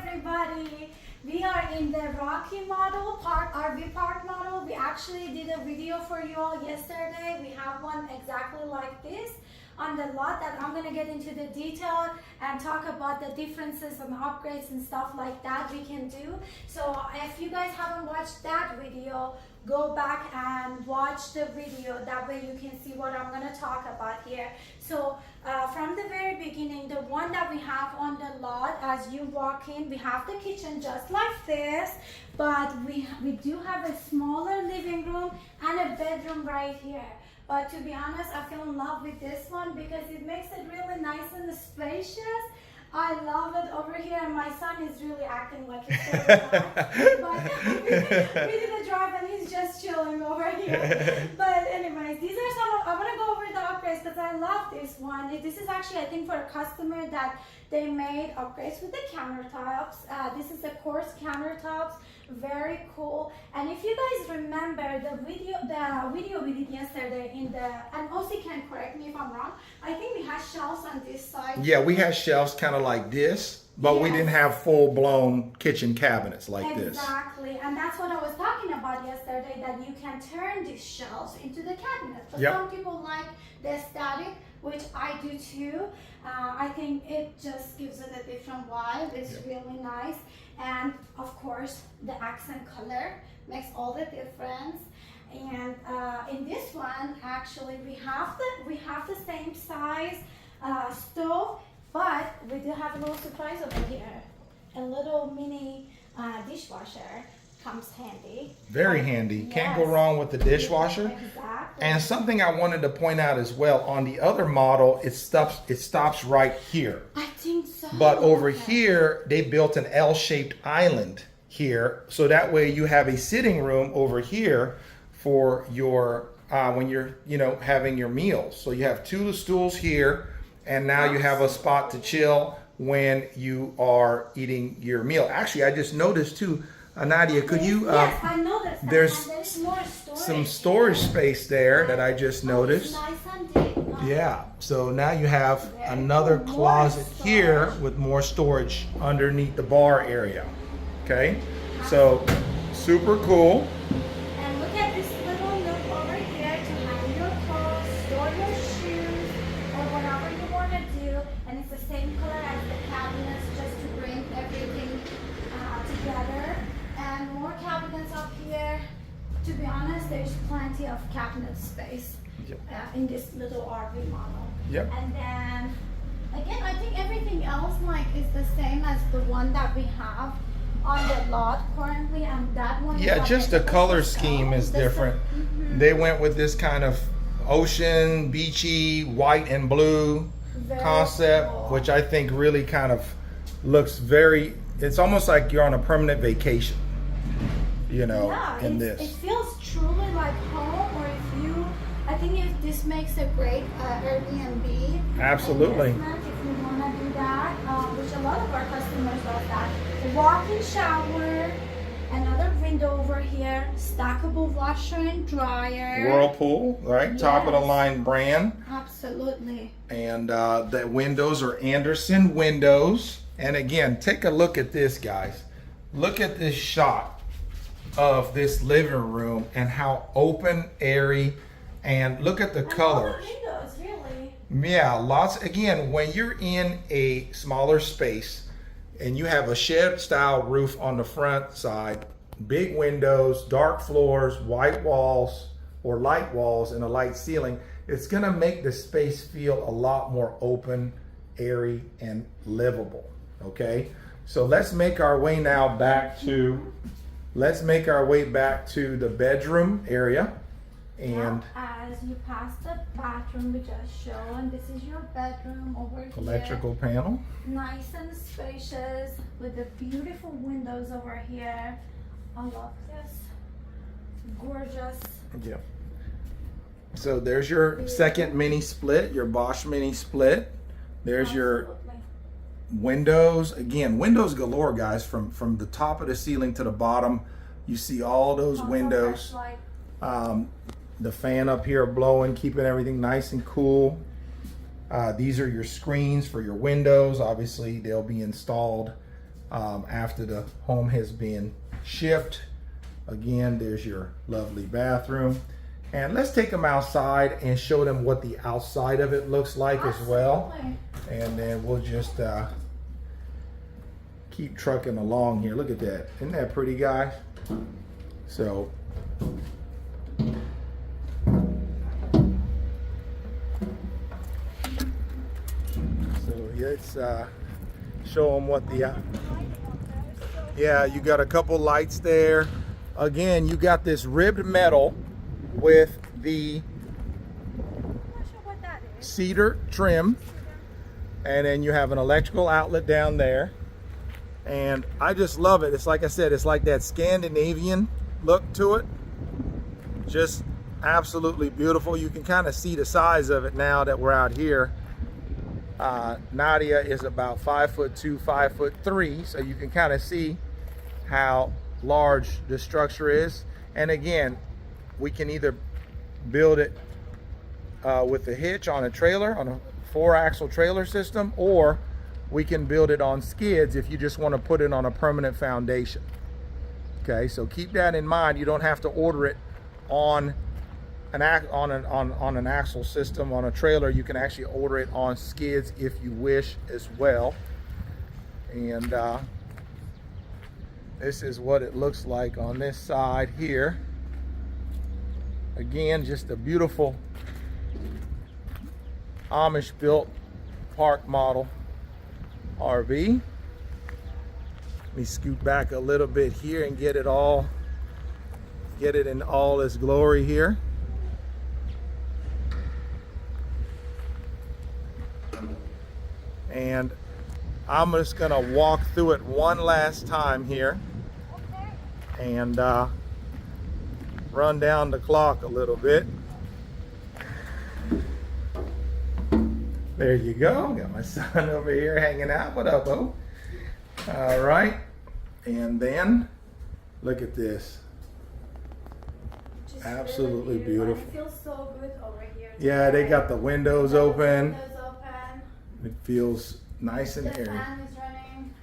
everybody. We are in the Rocky model park, RV park model. We actually did a video for you all yesterday. We have one exactly like this on the lot that I'm gonna get into the detail and talk about the differences and upgrades and stuff like that we can do. So if you guys haven't watched that video, go back and watch the video. That way you can see what I'm gonna talk about here. So from the very beginning, the one that we have on the lot, as you walk in, we have the kitchen just like this, but we do have a smaller living room and a bedroom right here. But to be honest, I fell in love with this one because it makes it really nice and spacious. I love it over here, and my son is really acting like he's so but we did a drive and he's just chilling over here. But anyways, these are some of, I want to go over the upgrades because I love this one. This is actually, I think, for a customer that they made upgrades with the countertops. This is the coarse countertops, very cool. And if you guys remember the video we did yesterday and Osi can correct me if I'm wrong, I think we had shelves on this side. Yeah, we had shelves kind of like this, but we didn't have full-blown kitchen cabinets like this. Exactly, and that's what I was talking about yesterday, that you can turn these shelves into the cabinets. But some people like the static, which I do too. I think it just gives it a different vibe. It's really nice. And of course, the accent color makes all the difference. And in this one, actually, we have the same size stove, but we do have a little surprise over here. A little mini dishwasher comes handy. Very handy. Can't go wrong with the dishwasher. Exactly. And something I wanted to point out as well, on the other model, it stops right here. I think so. But over here, they built an L-shaped island here, so that way you have a sitting room over here for your when you're having your meals. So you have two stools here, and now you have a spot to chill when you are eating your meal. Actually, I just noticed too, Nadia, could you? Yes, I noticed that. There's more storage. some storage space there that I just noticed. Nice and deep. Yeah, so now you have another closet here with more storage underneath the bar area. Okay, so super cool. And look at this little nook over here to hang your clothes, store your shoes, or whatever you want to do. And it's the same color as the cabinets, just to bring everything together. And more cabinets up here. To be honest, there's plenty of cabinet space in this little RV model. Yep. And then again, I think everything else is the same as the one that we have on the lot currently, and that one. Yeah, just the color scheme is different. They went with this kind of ocean, beachy, white and blue concept, which I think really kind of looks it's almost like you're on a permanent vacation, in this. It feels truly like home, or I think this makes a great Airbnb. Absolutely. If you want to do that, which a lot of our customers love that. The walk-in shower, another window over here, stackable washer and dryer. Whirlpool, right? Yes. Top of the line brand. Absolutely. And the windows are Anderson windows. And again, take a look at this, guys. Look at this shot of this living room and how open, airy, and look at the colors. Windows, really. Yeah, lots. Again, when you're in a smaller space and you have a shed style roof on the front side, big windows, dark floors, white walls or light walls and a light ceiling, it's gonna make the space feel a lot more open, airy, and livable. Okay, so let's make our way now back to the bedroom area. And as you pass the bathroom, we just show, and this is your bedroom over here. Electrical panel. Nice and spacious with the beautiful windows over here. I love this. Gorgeous. Yeah. So there's your second mini split, your Bosch mini split. There's your windows. Again, windows galore, guys. From the top of the ceiling to the bottom, you see all those windows. The fan up here blowing, keeping everything nice and cool. These are your screens for your windows. Obviously, they'll be installed after the home has been shipped. Again, there's your lovely bathroom. And let's take them outside and show them what the outside of it looks like as well. And then we'll just keep trucking along here. Look at that. Isn't that pretty, guys? So let's show them what the yeah, you got a couple lights there. Again, you got this ribbed metal with the cedar trim, and then you have an electrical outlet down there. And I just love it. It's like I said, it's like that Scandinavian look to it. Just absolutely beautiful. You can kind of see the size of it now that we're out here. Nadia is about 5'2", 5'3", so you can kind of see how large the structure is. And again, we can either build it with a hitch on a trailer, on a 4-axle trailer system, or we can build it on skids if you just want to put it on a permanent foundation. Okay, so keep that in mind. You don't have to order it on an axle system on a trailer. You can actually order it on skids if you wish as well. And this is what it looks like on this side here. Again, just a beautiful Amish built park model RV. Let me scoot back a little bit here and get it in all its glory here. And I'm just gonna walk through it one last time here and run down the clock a little bit. There you go. Got my son over here hanging out. What up, Bo? All right. And then look at this. Just absolutely really beautiful. It feels so good over here. Yeah, they got the windows open. Windows open. It feels nice and The airy. fan is running.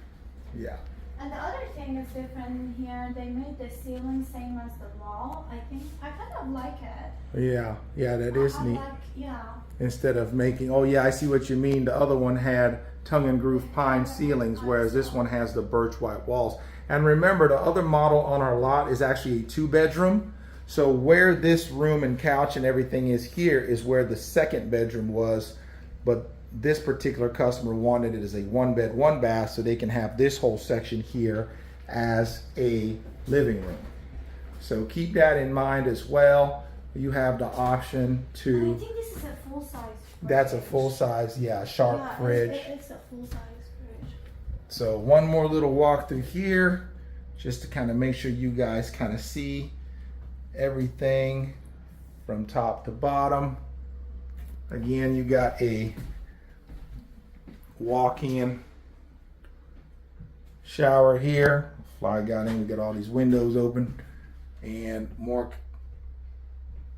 Yeah. And the other thing that's different here, they made the ceiling same as the wall. I think I kind of like it. Yeah, that is neat. Yeah. Instead of making, oh yeah, I see what you mean. The other one had tongue and groove pine ceilings, whereas this one has the birch white walls. And remember, the other model on our lot is actually a 2-bedroom. So where this room and couch and everything is here is where the 2nd bedroom was. But this particular customer wanted it as a 1-bed, 1-bath, so they can have this whole section here as a living room. So keep that in mind as well. You have the option to. I think this is a full size fridge. That's a full size, yeah, sharp fridge. It's a full size fridge. So one more little walk through here, just to kind of make sure you guys kind of see everything from top to bottom. Again, you got a walk-in shower here. Fly got in, we got all these windows open, and more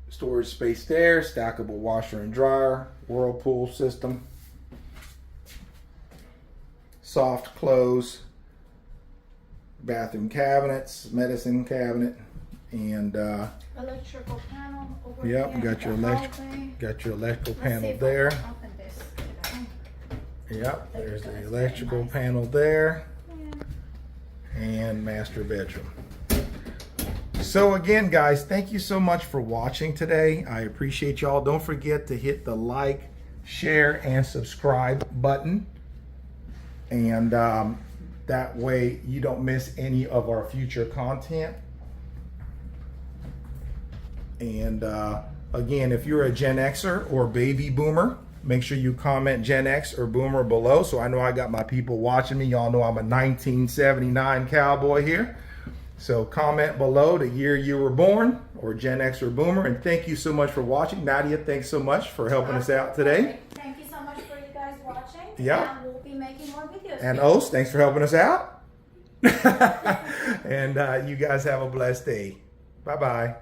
storage space there, stackable washer and dryer, whirlpool system, soft close, bathroom cabinets, medicine cabinet, and electrical panel over yep, here. got your electrical panel there. Yep, there's the electrical panel there, and master bedroom. So again, guys, thank you so much for watching today. I appreciate y'all. Don't forget to hit the like, share, and subscribe button. And that way you don't miss any of our future content. And again, if you're a Gen Xer or baby boomer, make sure you comment Gen X or boomer below, so I know I got my people watching me. Y'all know I'm a 1979 cowboy here. So comment below the year you were born, or Gen X or boomer. And thank you so much for watching. Nadia, thanks so much for helping us out today. Thank you so much for you guys watching. Yeah. And we'll be making more videos. And Os, thanks for helping us out. And you guys have a blessed day. Bye-bye.